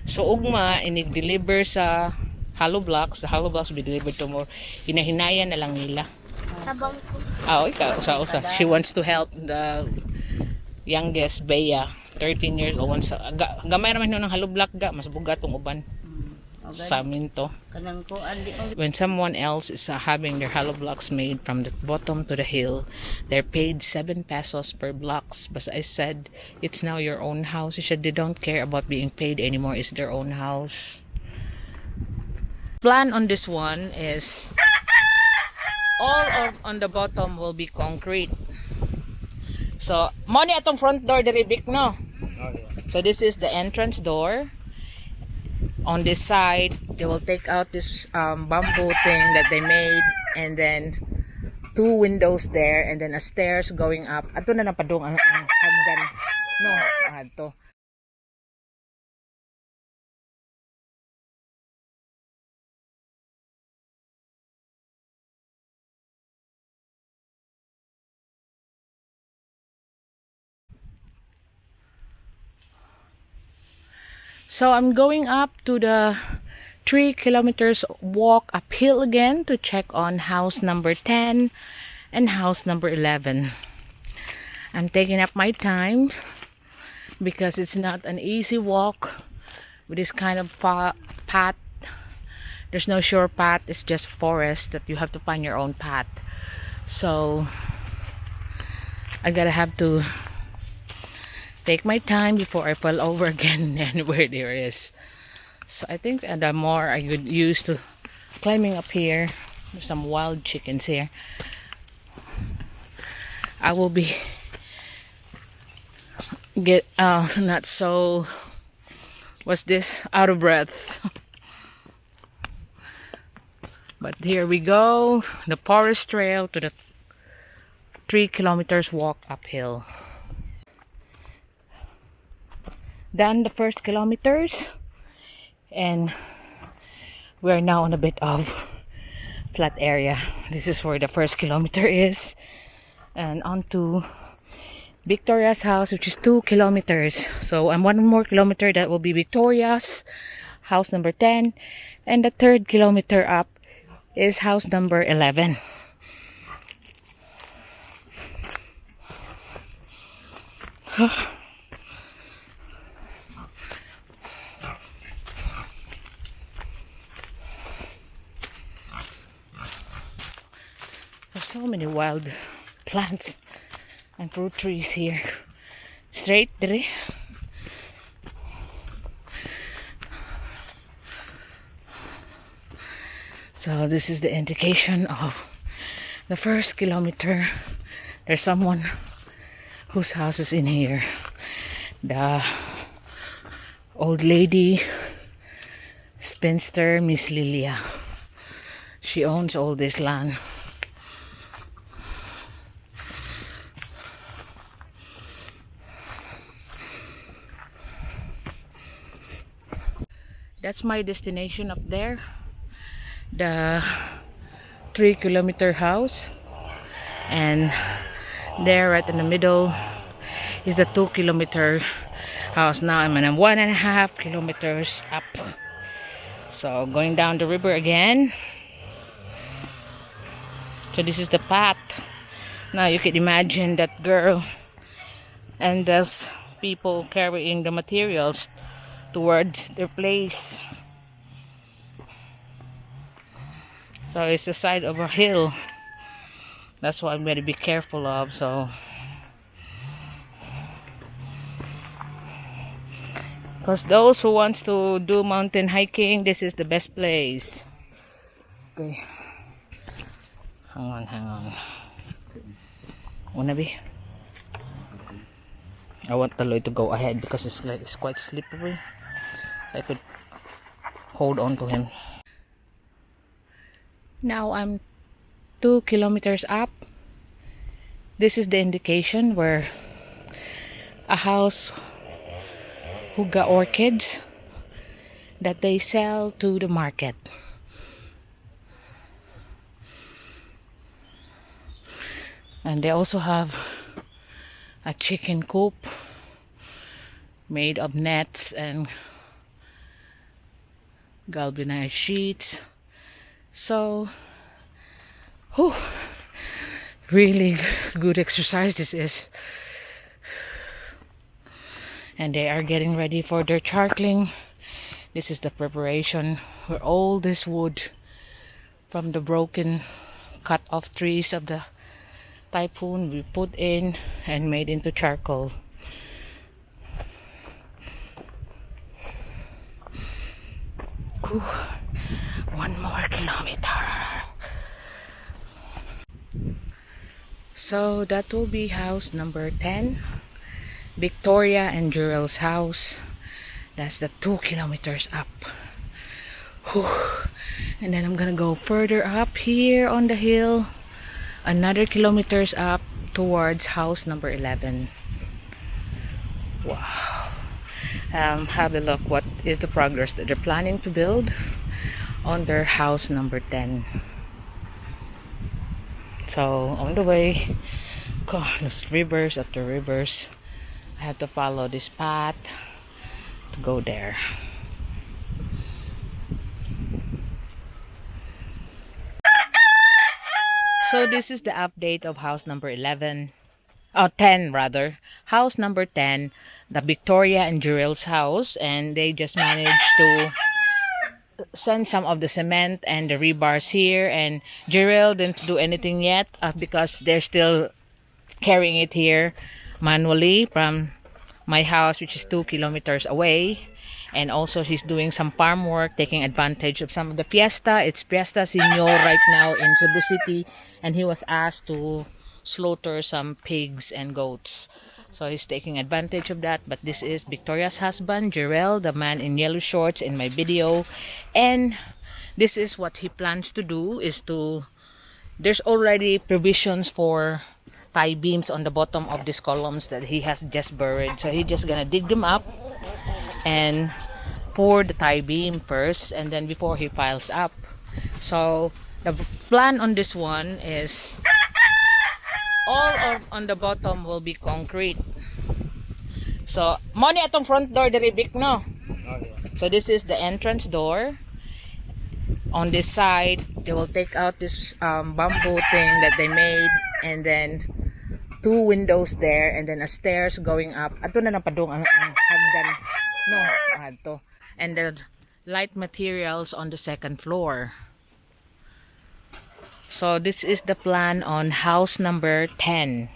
So ugma ini-deliver sa hollow blocks. The hollow blocks will be delivered to more. Hinahinayan na lang nila. Tabang ko. Ikaw, usa. She wants to help the youngest, Bea, 13 years old. Gamay naman ng hollow block ga. Mas buga tong uban. Sa amin to. When someone else is having their hollow blocks made from the bottom to the hill, they're paid 7 pesos per blocks. But I said, it's now your own house. She said they don't care about being paid anymore. It's their own house. Plan on this one is all on the bottom will be concrete. So, money atong front door diri big no. So this is the entrance door. On this side, they will take out this bamboo thing that they made, and then 2 windows there, and then a stairs going up. Ato na napadong ang hagdan. No, ato. So I'm going up to the 3 kilometers walk uphill again to check on house number 10 and house number 11. I'm taking up my time because it's not an easy walk with this kind of path. There's no sure path, it's just forest that you have to find your own path. So I gotta have to take my time before I fall over again anywhere there is. So I think the more I get used to climbing up here, there's some wild chickens here, I will be not so out of breath. But here we go, the forest trail to the 3 kilometers walk uphill. Done the first kilometers, and we're now on a bit of flat area. This is where the first kilometer is, and on to Victoria's house, which is 2 kilometers. So I'm 1 more kilometer, that will be Victoria's house number 10, and the 3rd kilometer up is house number 11. There's so many wild plants and fruit trees here. Straight dire. So this is the indication of the first kilometer. There's someone whose house is in here. The old lady, spinster Miss Lilia. She owns all this land. That's my destination up there, the 3 kilometer house, and there right in the middle is the 2 kilometer house. Now I'm on 1.5 kilometers up, so going down the river again. So this is the path. Now you can imagine that girl and those people carrying the materials towards their place. So it's the side of a hill. That's what I'm going to be careful of. So because those who wants to do mountain hiking, this is the best place. Okay, hang on. Wanna be? I want Taloy to go ahead because it's quite slippery. I could hold on to him. Now I'm 2 kilometers up. This is the indication where a house who got orchids that they sell to the market. And they also have a chicken coop made of nets and galvanized sheets. So, whew, really good exercise this is. And they are getting ready for their charcoaling. This is the preparation where all this wood from the broken cut off trees of the typhoon we put in and made into charcoal. Whew, 1 more kilometer. So that will be house number 10, Victoria and Jurel's house. That's the 2 kilometers up. Whew. And then I'm gonna go further up here on the hill, another kilometers up towards house number 11. Wow. Have a look what is the progress that they're planning to build on their house number 10. So on the way, God, there's rivers after rivers. I have to follow this path to go there. So this is the update of house number 11. Oh, 10 rather. House number 10, the Victoria and Jurel's house, and they just managed to send some of the cement and the rebars here, and Jurel didn't do anything yet because they're still carrying it here manually from my house, which is 2 kilometers away. And also he's doing some farm work, taking advantage of some of the fiesta. It's Fiesta Senior right now in Cebu City, and he was asked to slaughter some pigs and goats. So he's taking advantage of that. But this is Victoria's husband, Jurel, the man in yellow shorts in my video. And this is what he plans to do, is to, there's already provisions for tie beams on the bottom of these columns that he has just buried. So he's just gonna dig them up and pour the tie beam first, and then before he piles up. So the plan on this one is all on the bottom will be concrete. So mo ni atong front door diri big, no? So this is the entrance door. On this side they will take out this bamboo thing that they made, and then 2 windows there, and then a stairs going up. Ato na lang padung ang hagdan. No, ato. And the light materials on the 2nd floor. So this is the plan on house number 10.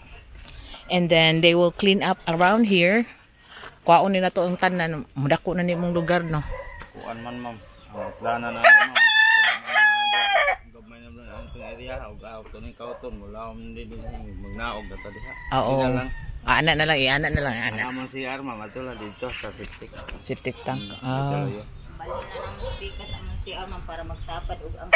And then they will clean up around here. Kwaon nila to ang tanan. Mudako na nimong lugar, no? Kuan man, ma'am. Plana na, ma'am. Gabay na ang area. Huwag to ni kauton. Wala akong magnaog na to diha. Oo. Anak na lang, anak na lang. Ang si Arma, mato lang dito sa septic. Septic tank. Balik na lang mo pikas ang si Arma para magtapad ug ang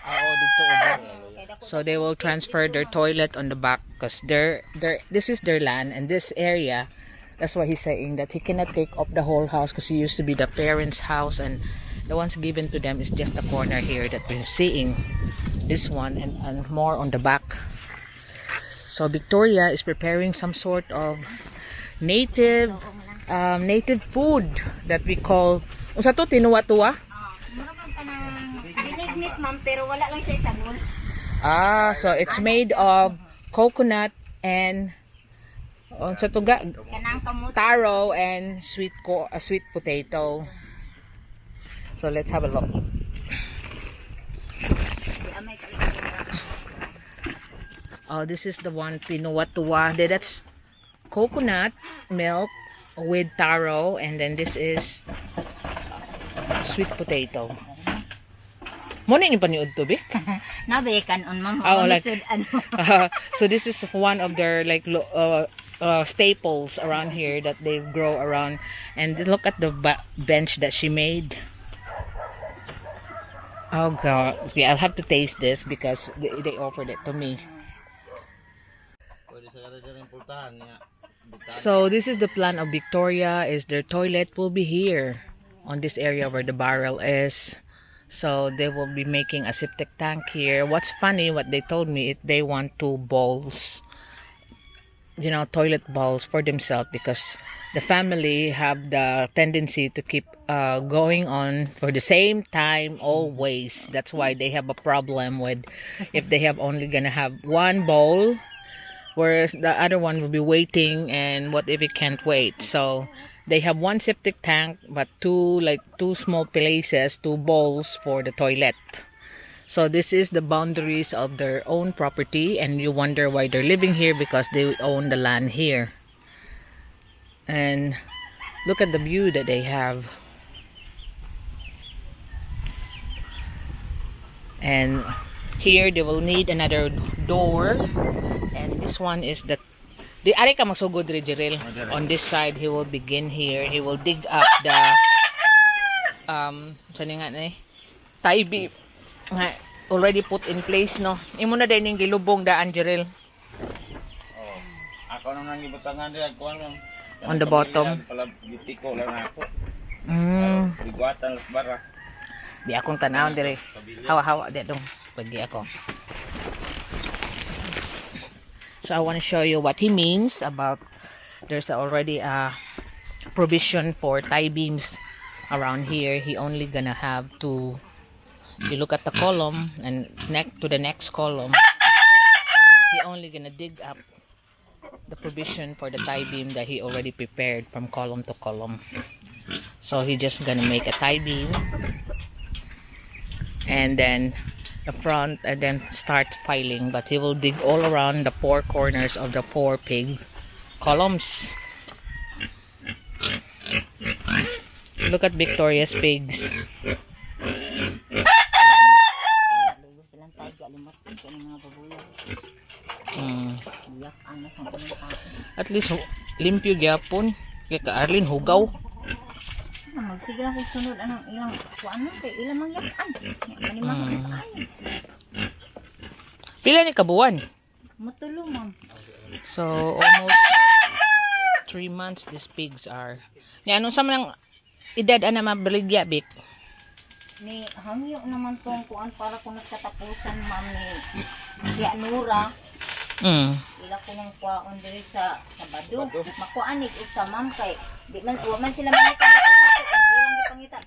Dito ubo. So they will transfer their toilet on the back because this is their land, and this area, that's why he's saying that he cannot take up the whole house because it used to be the parents' house, and the ones given to them is just the corner here that we're seeing. This one and more on the back. So Victoria is preparing some sort of native food that we call, unsa to, tinuwa-tuwa? mura man kanang binignit ma'am, pero wala lang siya sabon. So it's made of coconut and unsa to ga? Kanang kamot. Taro and sweet potato. So let's have a look. Amay kayo. Oh, this is the one, tinuwa-tuwa. That's coconut milk with taro, and then this is sweet potato. Mo na ni paniud to, Vic? Nabekan on ma'am. Oh, like, ano. so this is one of their like staples around here that they grow around. And look at the bench that she made. Oh god, yeah, I'll have to taste this because they offered it to me. So this is the plan of Victoria, is their toilet will be here on this area where the barrel is. So they will be making a septic tank here. What's funny, what they told me, they want 2 bowls, toilet bowls for themselves, because the family have the tendency to keep going on for the same time always. That's why they have a problem with if they have only gonna have one bowl, whereas the other one will be waiting, and what if it can't wait? So they have one septic tank but two small places, two bowls for the toilet. So this is the boundaries of their own property, and you wonder why they're living here, because they own the land here. And look at the view that they have. And here they will need another door, and this one is the ari ka masugod ri Jiril. On this side he will begin here. He will dig up the sani nga na tie beam already put in place, no. Imo na din ning gilubong daan Jiril. Oh. Ako nang nangibutangan diha ko lang. On the bottom. Pala gitiko lang ako. Biguatan las bara. Di akong tanawon dire. Hawa-hawa di dong pagi ako. So I want to show you what he means about there's already a provision for tie beams around here. He only gonna have to, you look at the column and connect to the next column. He only gonna dig up the provision for the tie beam that he already prepared from column to column. So he just gonna make a tie beam and then the front, and then start filing, but he will dig all around the four corners of the four pig columns. Look at Victoria's pigs. At least limpyo gyapon kay ka Arlene hugaw. Sige lang kung sunod anong ilang kuan kay ilang mangyakan. Pila ni kabuan? Matulo ma'am. So almost 3 months these pigs are. Ni anong sa man edad ana mabaligya bik? Ni hangyo naman tong kuan para kung nagkatapusan ma'am ni Nura. Ila ko nang kuan diri sa Sabado. Makuan ig sa ma'am kay di man wa man sila mangita batok ang ilang gipangita.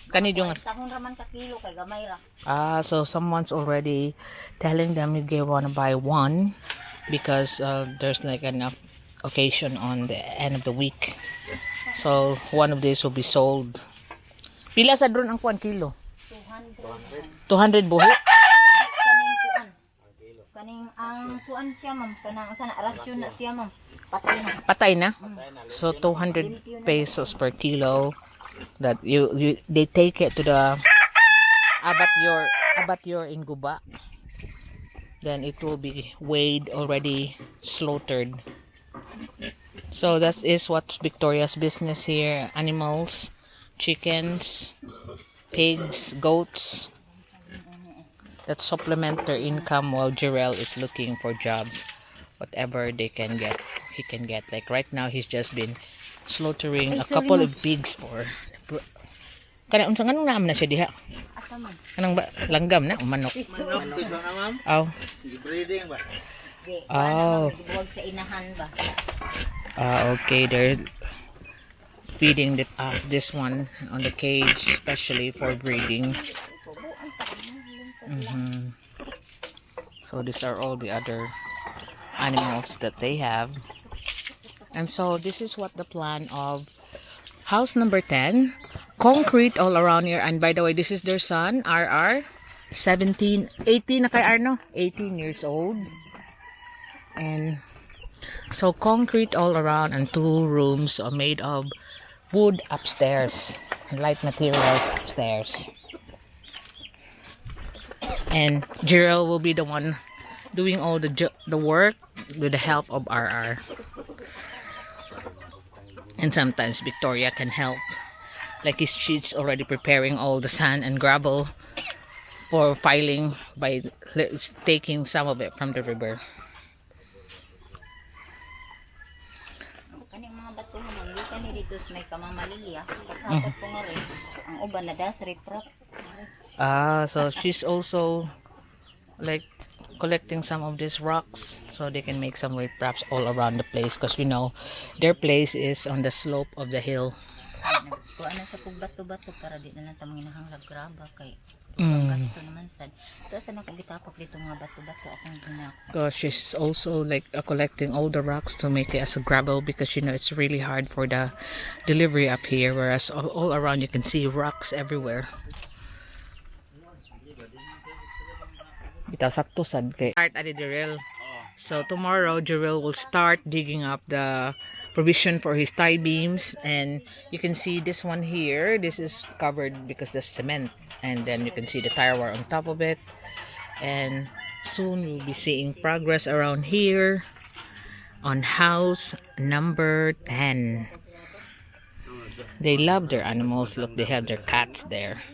Kani yung tahon raman ka kilo kay gamay ra. So someone's already telling them they want to buy one because there's like an occasion on the end of the week. So one of these will be sold. Pila sa drone ang kuan kilo? 200 buhi? Kaning kuan. Kaning ang kuan siya ma'am, kanang sana rasyon na siya ma'am. Patay na? So 200 pesos per kilo that they take it to the abattoir in Guba. Then it will be weighed already slaughtered. So that is what Victoria's business here. Animals, chickens, pigs, goats that supplement their income while Jarrell is looking for jobs, whatever they can get, he can get. Like right now he's just been slaughtering a couple of pigs for kana unsa nganong naam na siya diha? Asa man? Anong ba langgam na manok? Manok piso na ma'am. Oh. Breeding ba? Oh. Buwag sa inahan ba? Okay, they're feeding this one on the cage, especially for breeding. So these are all the other animals that they have. And so this is what the plan of house number 10. Concrete all around here. And by the way, this is their son, RR. 18 na kay Arno. 18 years old. And so concrete all around, and 2 rooms are made of wood upstairs. Light materials upstairs. And Jarrell will be the one doing all the work with the help of RR. And sometimes Victoria can help. Like she's already preparing all the sand and gravel for filing by taking some of it from the river. Kaning mga bato mo hindi kani dito may kamamaliya. Pagkatapos ko nga rin ang uban na das riprap. So she's also like collecting some of these rocks so they can make some traps all around the place, because you know their place is on the slope of the hill. Kuha na sa pugbato-bato para di na lang tamang inahanglag graba kay gasto naman sad. Ito sa nakong gitapak dito nga bato-bato akong ginak. So she's also like collecting all the rocks to make it as a gravel, because you know it's really hard for the delivery up here, whereas all around you can see rocks everywhere. Bitaw sakto sad kay start at the drill. So tomorrow Jarrell will start digging up the provision for his tie beams, and you can see this one here, this is covered because there's cement, and then you can see the tire wire on top of it, and soon we'll be seeing progress around here on house number 10. They love their animals. Look, they have their cats there,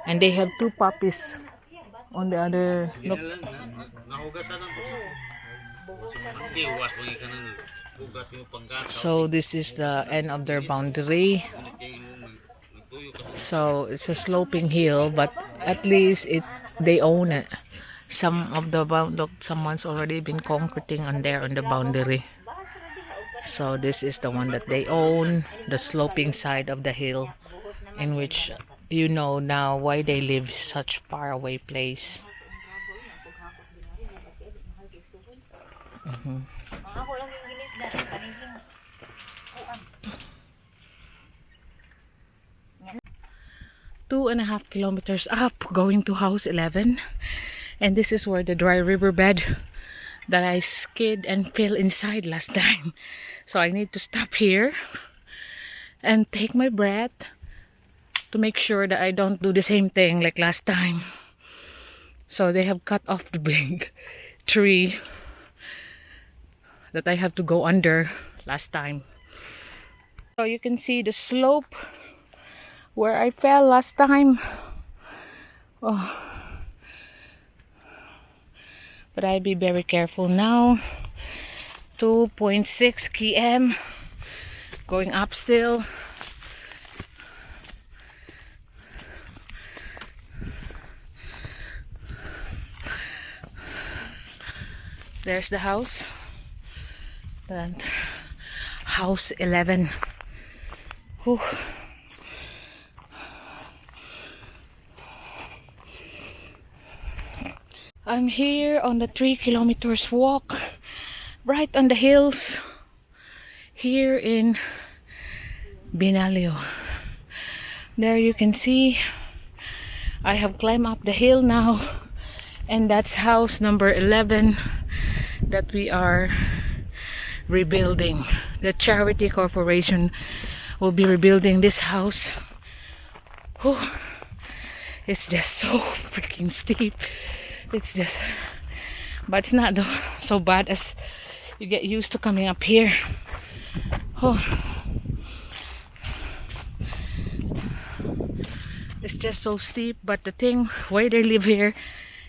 and they have 2 puppies on the other. Look. So this is the end of their boundary. So it's a sloping hill, but at least they own it. Some of the look, someone's already been concreting on there on the boundary. So this is the one that they own, the sloping side of the hill, in which you know now why they live such far away place. Mm-hmm. 2.5 kilometers up, going to house 11, and this is where the dry riverbed that I skid and fell inside last time. So I need to stop here and take my breath to make sure that I don't do the same thing like last time. So they have cut off the big tree that I have to go under last time. So you can see the slope where I fell last time. Oh. But I'll be very careful now. 2.6 km going up still. There's the house. And house 11. Whew. I'm here on the 3 kilometers walk right on the hills here in BINALIW. There you can see I have climbed up the hill now, and that's house number 11 that we are rebuilding. The charity corporation will be rebuilding this house. Whew. It's just so freaking steep. It's just, but it's not so bad as you get used to coming up here. Oh. It's just so steep, but the thing why they live here,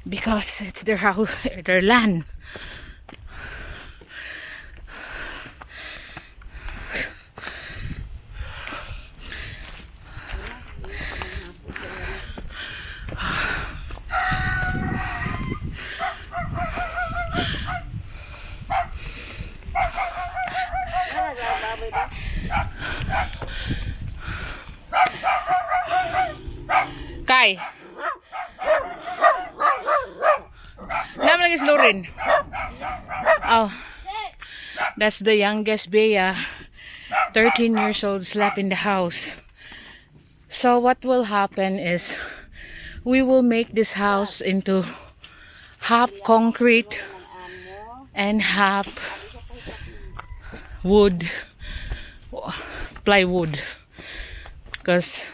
because it's their house, their land. Kai. Naman lagi Lorin. Oh. That's the youngest Bea. 13 years old, slept in the house. So what will happen is we will make this house into half concrete and half wood, plywood, because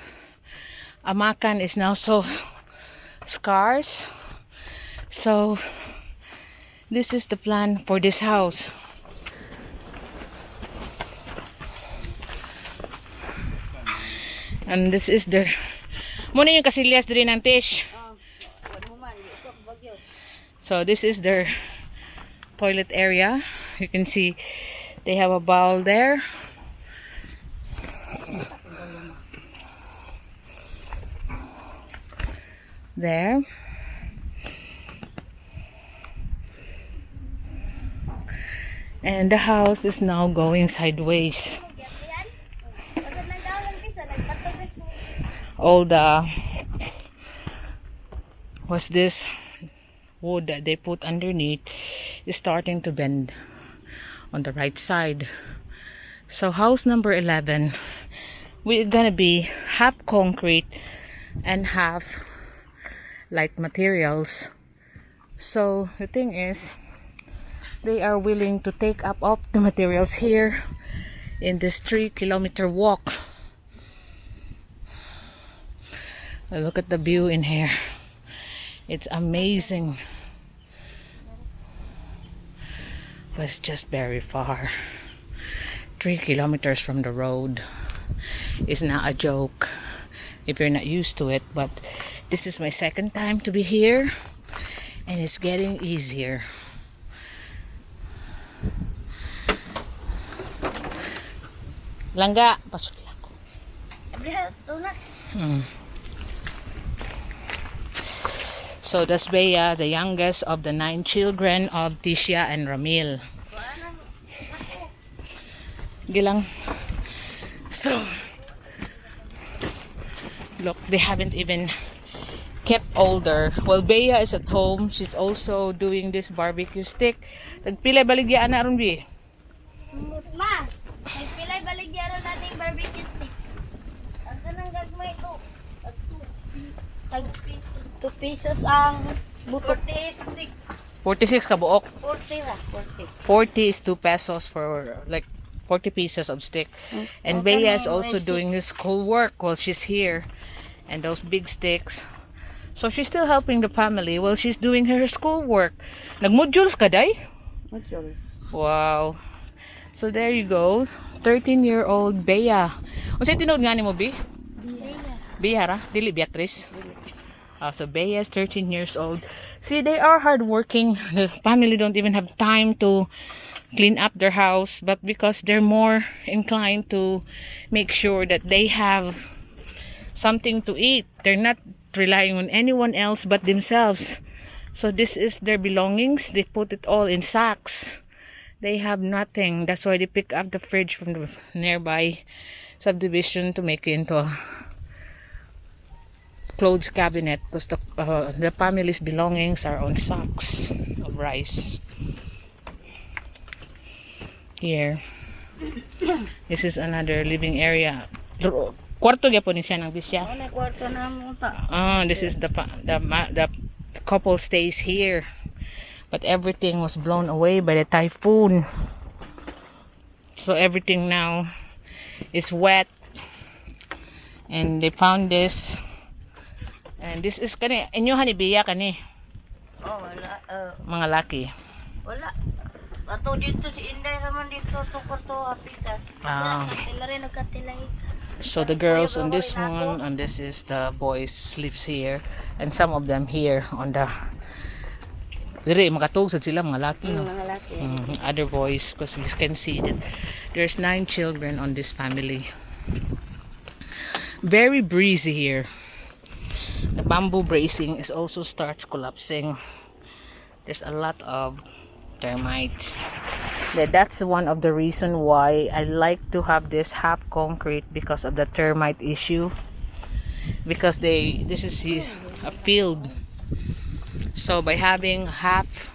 amakan is now so scarce. So this is the plan for this house. And this is the muna yung kasilyas din ng tish. So this is their toilet area. You can see they have a bowl there. There. And the house is now going sideways. All the what's this wood that they put underneath is starting to bend on the right side. So house number 11, we're gonna be half concrete and half light materials. So the thing is, they are willing to take up all the materials here in this 3-kilometer walk. Look at the view in here. It's amazing. But it's just very far. 3 kilometers from the road is not a joke if you're not used to it. But this is my second time to be here, and it's getting easier. Langga, pasok lang. So that's Bea, the youngest of the 9 children of Tisha and Ramil. Gilang. So, look, they haven't even kept older. Well, Bea is at home. She's also doing this barbecue stick. Nagpilay baligya na ron, Bi? Ma, nagpilay baligya ron natin barbecue stick. Ang kanang gagmay ito. 2 pesos ang buto. 46 ka buok. 40 ra, 40 is 2 pesos for like 40 pieces of stick. And Bea is also doing his school work while she's here. And those big sticks. So she's still helping the family while she's doing her school work. Nag-modules ka, day? Module. Wow. So there you go. 13-year-old Bea. Unsay tinuod nga nimo, Bi? Bea ra? Dili Beatrice? So Bea is 13 years old. See, they are hardworking. The family don't even have time to clean up their house, but because they're more inclined to make sure that they have something to eat, they're not relying on anyone else but themselves. So this is their belongings. They put it all in sacks. They have nothing. That's why they pick up the fridge from the nearby subdivision to make it into a clothes cabinet, because the family's belongings are on sacks of rice. Here, this is another living area. Kwarto gyapon ni siya ng bisya. Ano kwarto na mo ta? This is the couple stays here, but everything was blown away by the typhoon. So everything now is wet, and they found this. And this is kani inyo hani biya kani. Oh, wala. Mga laki. Wala. Ato dito si Inday naman dito to kwarto apitas. Sila rin nagkatilay. So the girls on this one, and this is the boys sleeps here, and some of them here on the dire makatugsad sila mga laki, no? Mga laki. Other boys, because you can see that there's 9 children on this family. Very breezy here. The bamboo bracing is also starts collapsing. There's a lot of termites. That's one of the reason why I like to have this half concrete, because of the termite issue. Because this is a field. So by having half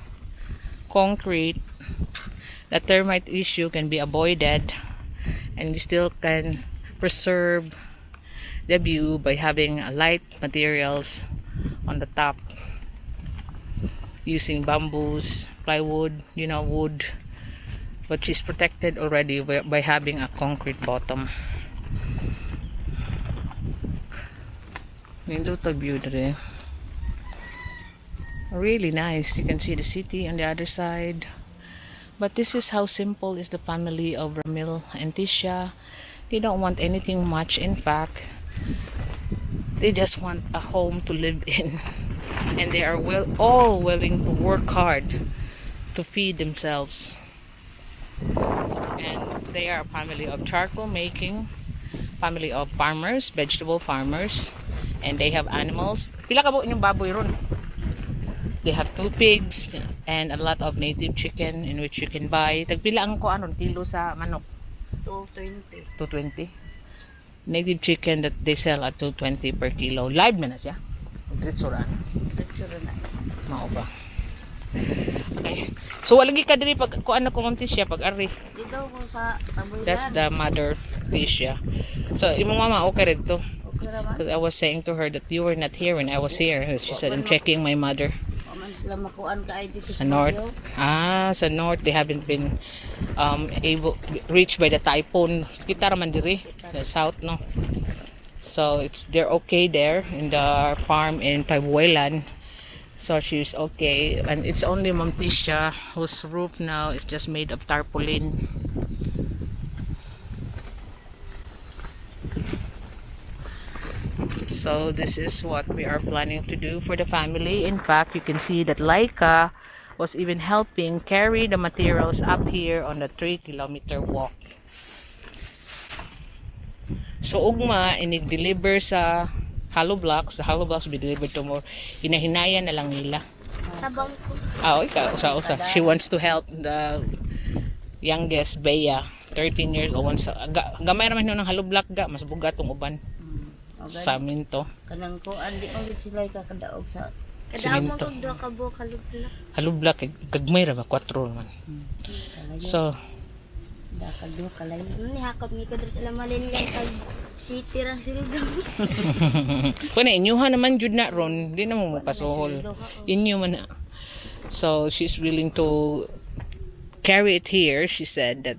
concrete, the termite issue can be avoided, and you still can preserve the view by having light materials on the top, using bamboos, plywood, wood, but she's protected already by having a concrete bottom. Nindot ang view there. Really nice. You can see the city on the other side. But this is how simple is the family of Ramil and Tisha. They don't want anything much. In fact, they just want a home to live in, and they are all willing to work hard to feed themselves. And they are a family of charcoal making, family of farmers, vegetable farmers, and they have animals. Pila ka po inyong baboy ron? They have 2 pigs and a lot of native chicken in which you can buy. Tagpila ang ko anon kilo sa manok? 220. 220. Native chicken that they sell at 220 per kilo. Live na siya. Restaurant. Mao ba? Okay. So walagi ka diri pag kuan ko kontis siya pag ari. Dito ko sa tabuyan. That's the mother fish, yeah. So imong mama okay rin to. Okay raman. Because I was saying to her that you were not here when I was here. She said I'm checking my mother. Paman sila makuan ka ay dito Sa north. Sa north they haven't been able reached by the typhoon. Kita raman diri the south, no. So they're okay there in the farm in Taibuelan. So she's okay, and it's only Ma'am Tisha whose roof now is just made of tarpaulin. So this is what we are planning to do for the family. In fact, you can see that Laika was even helping carry the materials up here on the 3-kilometer walk. So ugma ini-deliver sa hollow blocks. The hollow blocks will be delivered tomorrow. Hinahinayan na lang nila. Tabang ko. Ikaw, usa-usa. She wants to help the youngest, Bea, 13 years old. Gamay naman yun ng hollow block ga. Mas bugat tong uban. Sa amin to. Kanang ko, andi ko sila kakadaog sa... Siminto. Kadaog mo ka bo kalubla. Hollow block, gagmay ra ba? 4 naman. So, Dakado kalay. Ni hakot mi ko dres alam malin lang kag city ra sila daw. kuna inyuha naman jud na ron, di na mo mapasuhol. Inyo man na. So she's willing to carry it here. She said that